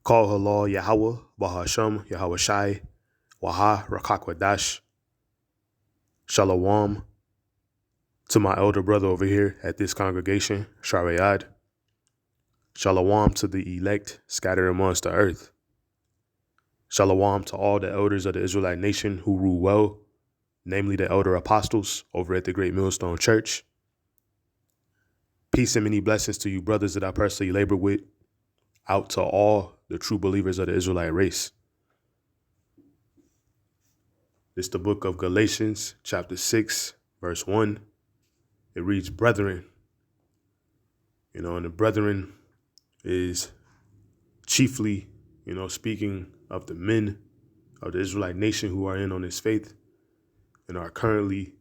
Call halal Yahweh, Bahasham, Yahweh Shai, Waha, Rakakwadash, Shalom to my elder brother over here at this congregation, Sharayad. Shalom to the elect scattered amongst the earth. Shalom to all the elders of the Israelite nation who rule well, namely the elder apostles over at the Great Millstone Church. Peace and many blessings to you brothers that I personally labor with, out to all the true believers of the Israelite race. It's the book of Galatians, chapter 6, verse 1. It reads, brethren. And the brethren is chiefly, speaking of the men of the Israelite nation who are in on this faith and are currently,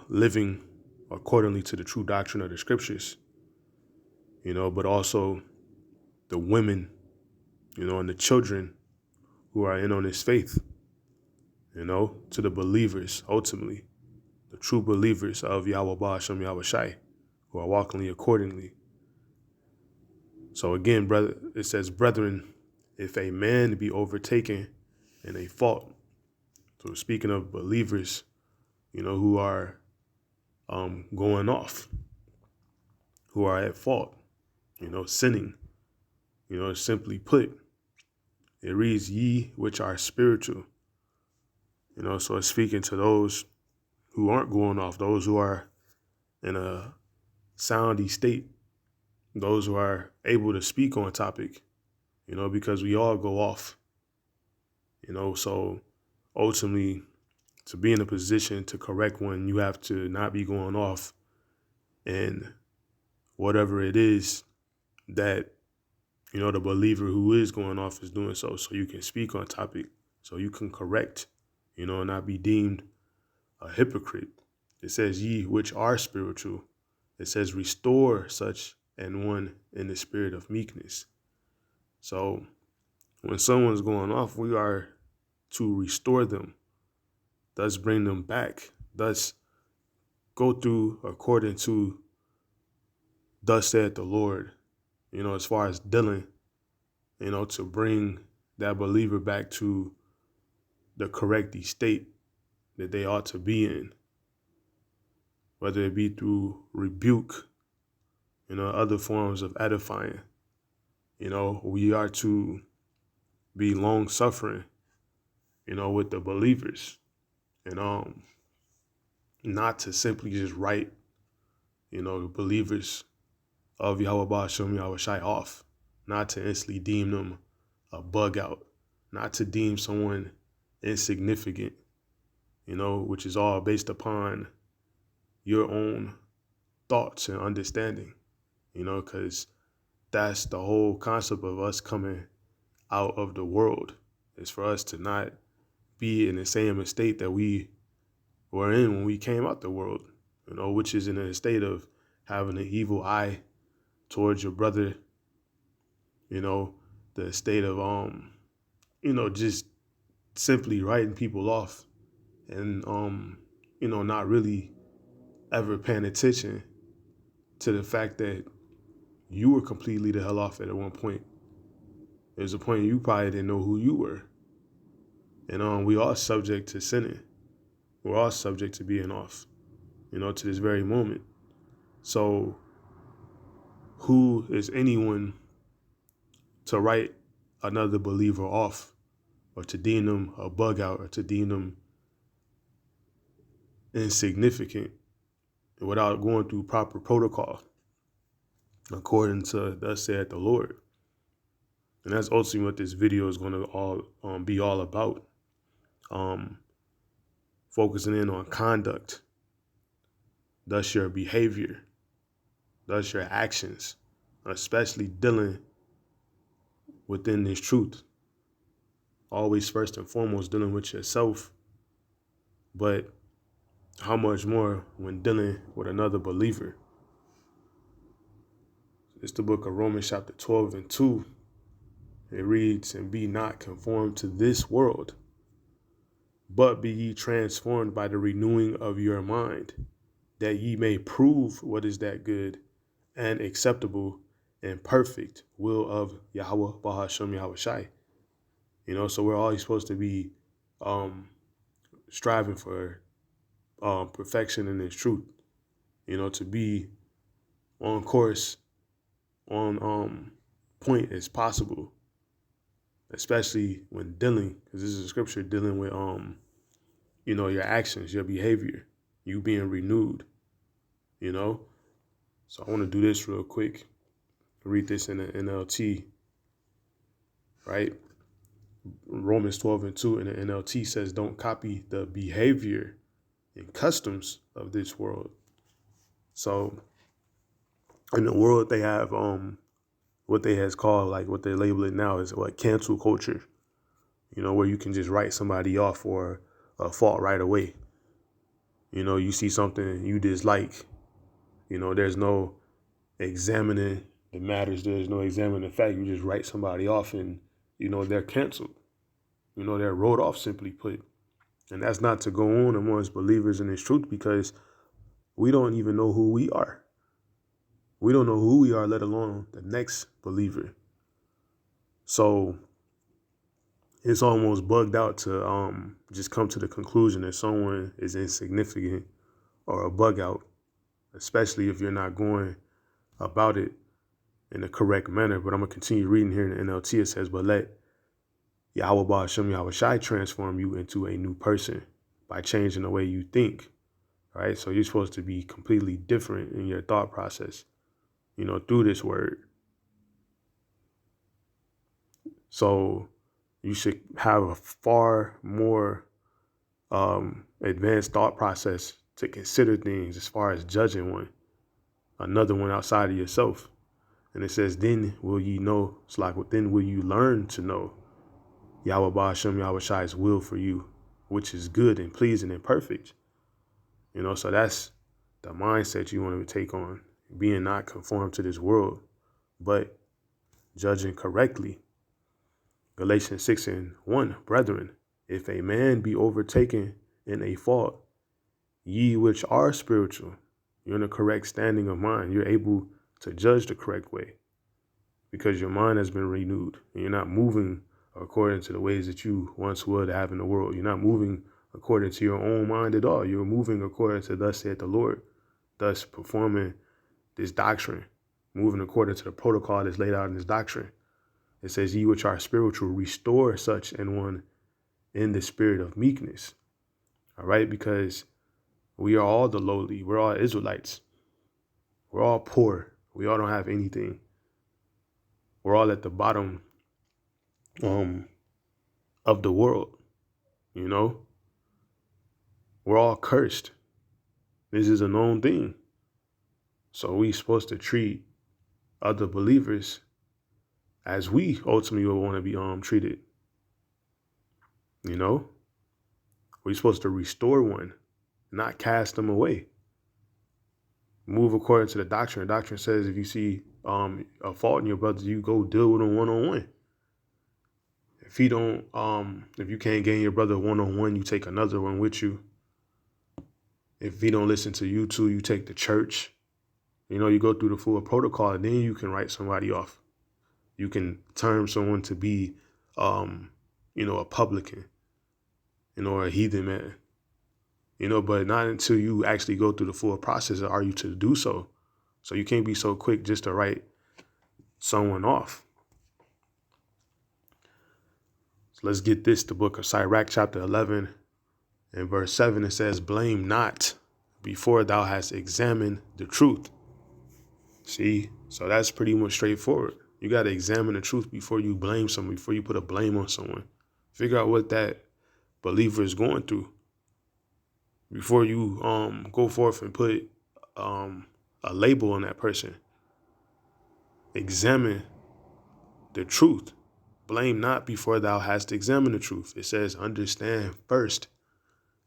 living accordingly to the true doctrine of the scriptures, but also the women, and the children who are in on this faith, to the believers, ultimately, the true believers of Yahweh Ba'ashem Yahweh Shai, who are walking accordingly. So again, brother, it says, brethren, if a man be overtaken in a fault. So speaking of believers, who are going off, who are at fault, sinning, simply put, it reads, ye which are spiritual. So it's speaking to those who aren't going off, those who are in a soundy state, those who are able to speak on topic, because we all go off, so ultimately to be in a position to correct one, you have to not be going off and whatever it is that, the believer who is going off is doing so you can speak on topic, so you can correct, and not be deemed a hypocrite. It says, ye which are spiritual. It says, restore such an one in the spirit of meekness. So when someone's going off, we are to restore them, thus bring them back, thus go through according to thus said the Lord, as far as dealing, to bring that believer back to the correct state that they ought to be in, whether it be through rebuke, other forms of edifying. We are to be long suffering, with the believers, and not to simply just write, the believers of Yahweh Ba'ashem Yahweh Shai off, not to instantly deem them a bug out, not to deem someone insignificant, which is all based upon your own thoughts and understanding, because that's the whole concept of us coming out of the world, is for us to not be in the same state that we were in when we came out the world, which is in a state of having an evil eye towards your brother, the state of, just simply writing people off and, not really ever paying attention to the fact that you were completely the hell off at one point. There's a point you probably didn't know who you were. And we are subject to sinning. We're all subject to being off, to this very moment. So who is anyone to write another believer off, or to deem them a bug out, or to deem them insignificant without going through proper protocol according to thus said the Lord? And that's ultimately what this video is going to all be all about. Focusing in on conduct, thus your behavior, thus your actions, especially dealing within this truth. Always first and foremost dealing with yourself, but how much more when dealing with another believer? It's the book of Romans chapter 12 and 2. It reads, and be not conformed to this world, but be ye transformed by the renewing of your mind, that ye may prove what is that good and acceptable and perfect will of Yahweh Bahashem Yahweh Shai. So we're always supposed to be striving for perfection in His truth. To be on course, on point as possible, especially when dealing, because this is a scripture dealing with your actions, your behavior, you being renewed. So I want to do this real quick. Read this in the NLT, right? Romans 12:2 in the NLT says, don't copy the behavior and customs of this world. So in the world, they have what they has called, like what they label it now is what cancel culture, where you can just write somebody off for a fault right away. You see something you dislike, there's no examining the matters, there's no examining the fact, you just write somebody off and, they're canceled. They're wrote off, simply put. And that's not to go on amongst believers in this truth, because we don't even know who we are. We don't know who we are, let alone the next believer. So it's almost bugged out to just come to the conclusion that someone is insignificant or a bug out, especially if you're not going about it in the correct manner. But I'm going to continue reading here in the NLT. It says, but let Yahweh Ba'ashem Yahweh Shai transform you into a new person by changing the way you think, right? So you're supposed to be completely different in your thought process, through this word. So you should have a far more advanced thought process to consider things as far as judging another one outside of yourself. And it says, then will ye know, it's like, then will you learn to know Yahweh Ba'ashem Yahweh Shai's will for you, which is good and pleasing and perfect. So that's the mindset you want to take on, being not conformed to this world, but judging correctly. Galatians 6:1, brethren, if a man be overtaken in a fault, ye which are spiritual, you're in a correct standing of mind. You're able to judge the correct way because your mind has been renewed and you're not moving according to the ways that you once would have in the world. You're not moving according to your own mind at all. You're moving according to thus saith the Lord, thus performing this doctrine, moving according to the protocol that's laid out in this doctrine. It says, ye which are spiritual, restore such an one in the spirit of meekness. All right, because we are all the lowly. We're all Israelites. We're all poor. We all don't have anything. We're all at the bottom of the world, We're all cursed. This is a known thing. So we're supposed to treat other believers as we ultimately would want to be treated. We're supposed to restore one, not cast them away. Move according to the doctrine. The doctrine says if you see a fault in your brother, you go deal with him one-on-one. If you can't gain your brother one-on-one, you take another one with you. If he don't listen to you two, you take the church. You go through the full protocol, and then you can write somebody off. You can term someone to be, a publican, or a heathen man. But not until you actually go through the full process are you to do so. So you can't be so quick just to write someone off. So let's get this, the book of Sirach, chapter 11 and verse 7. It says, blame not before thou hast examined the truth. See, so that's pretty much straightforward. You got to examine the truth before you blame someone, before you put a blame on someone. Figure out what that believer is going through before you go forth and put a label on that person. Examine the truth. Blame not before thou hast examined the truth. It says understand first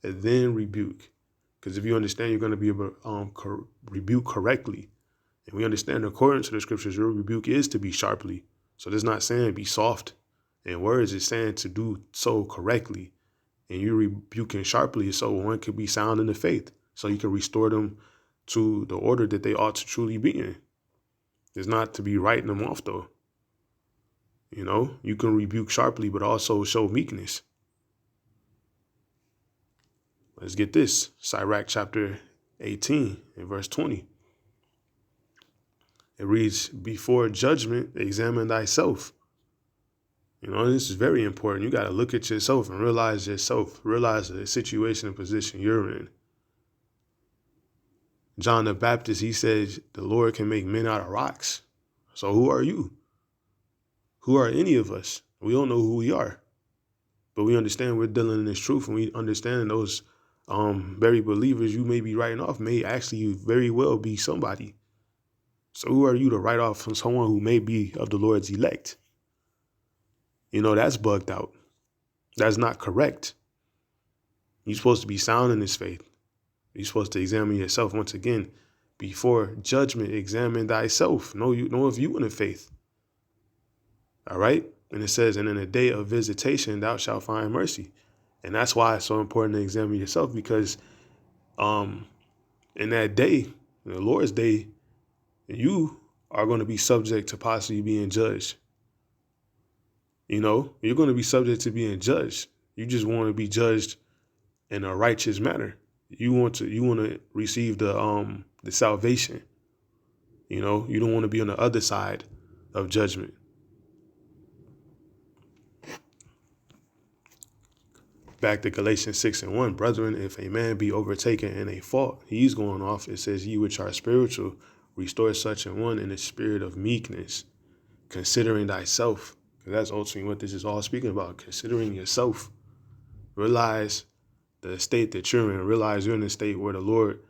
and then rebuke. Because if you understand, you're going to be able to rebuke correctly. And we understand according to the scriptures, your rebuke is to be sharply. So it's not saying be soft in words. It's saying to do so correctly. And you rebuking sharply so one could be sound in the faith. So you can restore them to the order that they ought to truly be in. It's not to be writing them off, though. You know, you can rebuke sharply, but also show meekness. Let's get this. Sirach chapter 18 and verse 20. It reads, before judgment, examine thyself. You know, this is very important. You got to look at yourself and realize the situation and position you're in. John the Baptist, he says the Lord can make men out of rocks. So who are you? Who are any of us? We don't know who we are, but we understand we're dealing in this truth, and we understand those very believers you may be writing off may actually very well be somebody. So who are you to write off from someone who may be of the Lord's elect? You know, that's bugged out. That's not correct. You're supposed to be sound in this faith. You're supposed to examine yourself. Once again, before judgment, examine thyself. Know if you in the faith. All right? And it says, and in a day of visitation, thou shalt find mercy. And that's why it's so important to examine yourself, because in that day, in the Lord's day, you are going to be subject to possibly being judged. You know, you're going to be subject to being judged. You just want to be judged in a righteous manner. You want to receive the salvation. You know, you don't want to be on the other side of judgment. Back to Galatians 6:1, brethren, if a man be overtaken in a fault, he's going off. It says, ye which are spiritual, restore such an one in a spirit of meekness, considering thyself. Because that's ultimately what this is all speaking about, considering yourself. Realize the state that you're in. Realize you're in a state where the Lord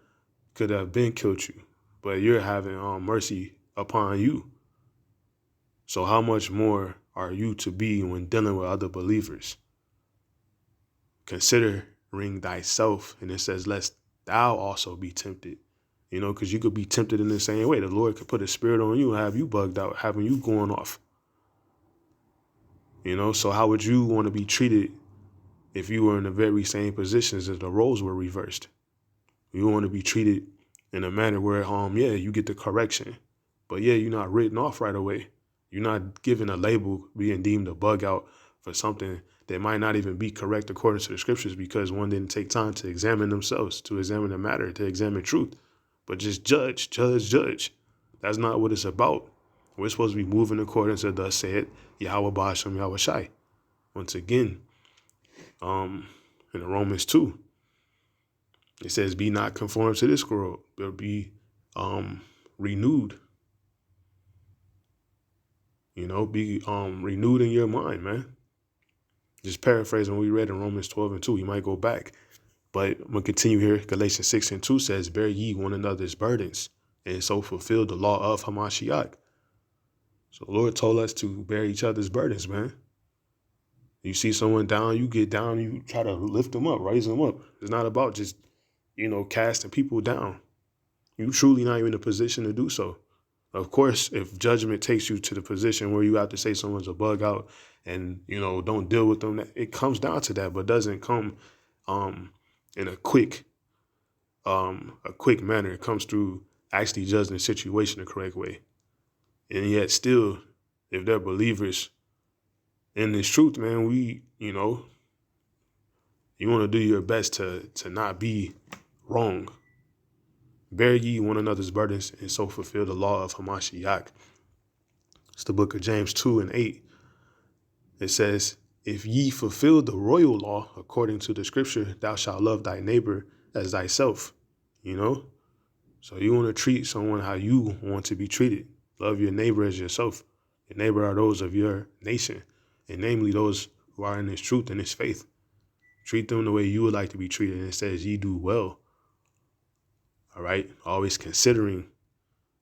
could have been killed you, but you're having mercy upon you. So how much more are you to be when dealing with other believers? Considering thyself, and it says, lest thou also be tempted. You know, because you could be tempted in the same way. The Lord could put a spirit on you and have you bugged out, having you going off. You know, so how would you want to be treated if you were in the very same positions as the roles were reversed? You want to be treated in a manner where, you get the correction, but you're not written off right away. You're not given a label, being deemed a bug out for something that might not even be correct according to the scriptures, because one didn't take time to examine themselves, to examine the matter, to examine truth, but just judge. That's not what it's about. We're supposed to be moving according to thus saith Yahweh Ba'ashem Yahweh Shai. Once again, in Romans 2, it says, be not conformed to this world, but be renewed. You know, be renewed in your mind, man. Just paraphrasing what we read in Romans 12:2. You might go back. But I'm going to continue here. Galatians 6:2 says, bear ye one another's burdens, and so fulfill the law of Hamashiach. So the Lord told us to bear each other's burdens, man. You see someone down, you get down, you try to lift them up, raise them up. It's not about just, casting people down. You truly not even in a position to do so. Of course, if judgment takes you to the position where you have to say someone's a bug out and, don't deal with them, it comes down to that, but doesn't come in a quick manner. It comes through actually judging the situation the correct way. And yet still, if they're believers in this truth, man, you want to do your best to not be wrong. Bear ye one another's burdens, and so fulfill the law of Hamashiach. It's the book of James 2:8. It says, if ye fulfill the royal law according to the scripture, thou shalt love thy neighbor as thyself. So you want to treat someone how you want to be treated. Love your neighbor as yourself. Your neighbor are those of your nation, and namely those who are in this truth and this faith. Treat them the way you would like to be treated. And it says ye do well. All right. Always considering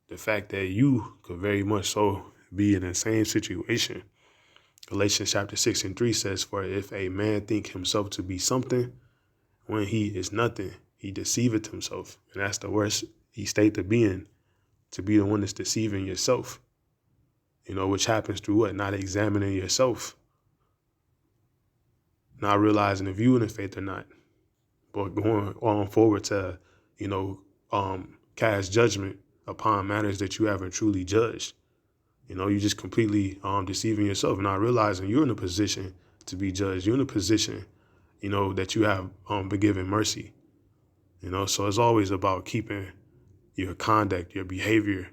the fact that you could very much so be in the same situation. Galatians chapter 6:3 says, for if a man think himself to be something when he is nothing, he deceiveth himself. And that's the worst state to be in, to be the one that's deceiving yourself, which happens through what? Not examining yourself, not realizing if you in the faith or not, but going on forward to, cast judgment upon matters that you haven't truly judged. You just completely deceiving yourself, not realizing you're in a position to be judged. You're in a position, that you have been given mercy. So it's always about keeping your conduct, your behavior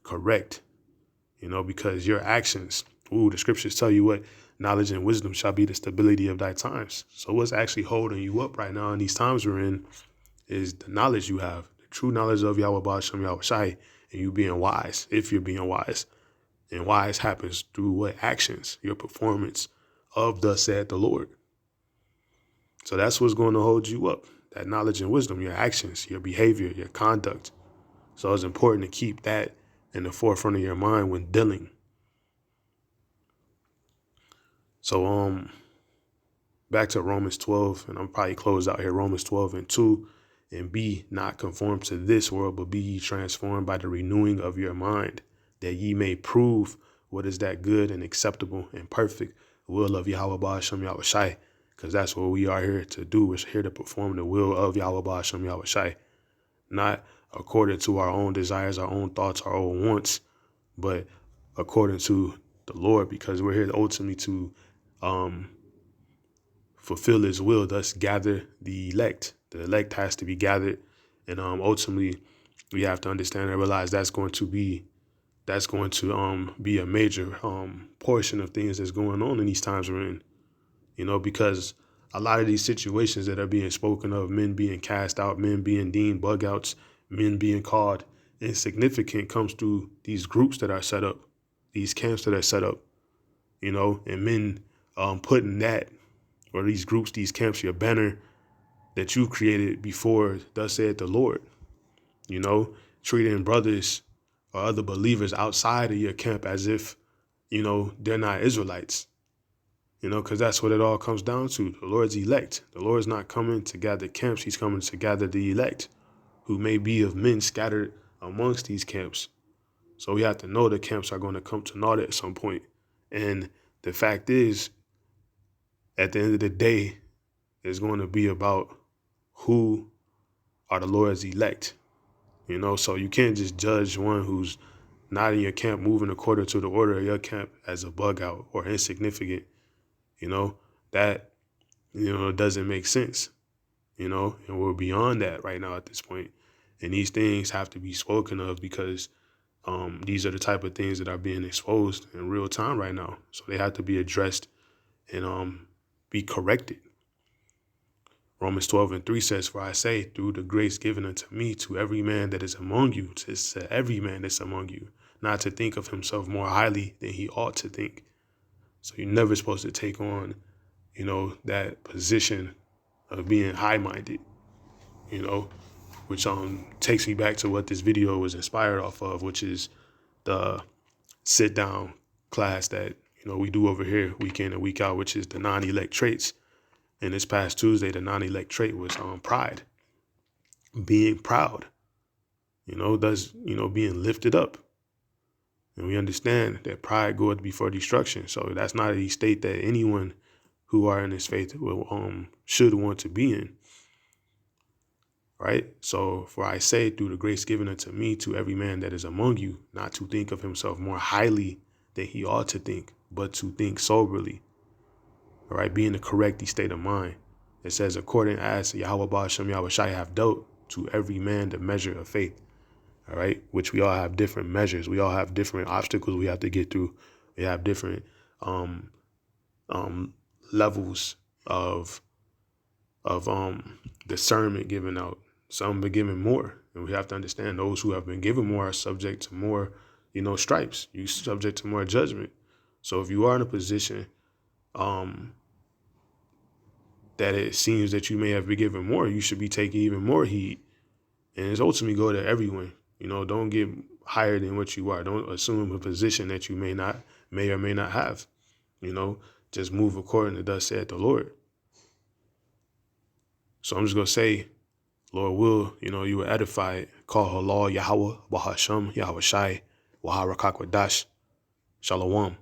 correct, because your actions, the scriptures tell you what knowledge and wisdom shall be the stability of thy times. So what's actually holding you up right now in these times we're in is the knowledge you have, the true knowledge of Yahweh Ba'ashem Yahweh Shai, and you being wise, if you're being wise. And wise happens through what actions, your performance of thus said the Lord. So that's what's going to hold you up, that knowledge and wisdom, your actions, your behavior, your conduct. So it's important to keep that in the forefront of your mind when dealing. So back to Romans 12, and I'm probably close out here, Romans 12:2, and be not conformed to this world, but be ye transformed by the renewing of your mind, that ye may prove what is that good and acceptable and perfect will of Yahweh Ba'ashem Yahweh Shai, because that's what we are here to do. We're here to perform the will of Yahweh Ba'ashem Yahweh Shai, not according to our own desires, our own thoughts, our own wants, but according to the Lord, because we're here ultimately to fulfill his will, thus gather the elect. The elect has to be gathered. And ultimately we have to understand and realize that's going to be a major portion of things that's going on in these times we're in, because a lot of these situations that are being spoken of, men being cast out, men being deemed bug outs, men being called insignificant, comes through these groups that are set up, these camps that are set up, and men putting that, or these groups, these camps, your banner that you created before, thus said the Lord, treating brothers or other believers outside of your camp as if, they're not Israelites, because that's what it all comes down to. The Lord's elect. The Lord's not coming to gather camps. He's coming to gather the elect, who may be of men scattered amongst these camps. So we have to know the camps are going to come to naught at some point. And the fact is, at the end of the day, it's going to be about who are the Lord's elect. So you can't just judge one who's not in your camp moving according to the order of your camp as a bug out or insignificant. That, doesn't make sense, and we're beyond that right now at this point. And these things have to be spoken of because these are the type of things that are being exposed in real time right now. So they have to be addressed and be corrected. Romans 12:3 says, for I say, through the grace given unto me, to every man that is among you, to every man that's among you, not to think of himself more highly than he ought to think. So you're never supposed to take on, that position of being high-minded, which takes me back to what this video was inspired off of, which is the sit-down class that, we do over here week in and week out, which is the non-elect traits. And this past Tuesday, the non-elect trait was pride, being proud, being lifted up. And we understand that pride goeth before destruction. So that's not a state that anyone who are in this faith will should want to be in. Right? So for I say, through the grace given unto me, to every man that is among you, not to think of himself more highly than he ought to think, but to think soberly. All right, be in the correct state of mind. It says, according as Yahweh Ba'ashem Yahweh Shai have dealt to every man the measure of faith. All right, which we all have different measures. We all have different obstacles we have to get through. We have different levels of discernment given out. Some been given more, and we have to understand those who have been given more are subject to more, stripes. You subject to more judgment. So if you are in a position that it seems that you may have been given more, you should be taking even more heed. And it's ultimately go to everyone. Don't get higher than what you are. Don't assume a position that you may or may not have. Just move according to thus said the Lord. So I'm just going to say, Lord will, you will edify it. Call her law Yahweh, Bahasham, Yahweh Shai, Waharakak Wadash, Shalom.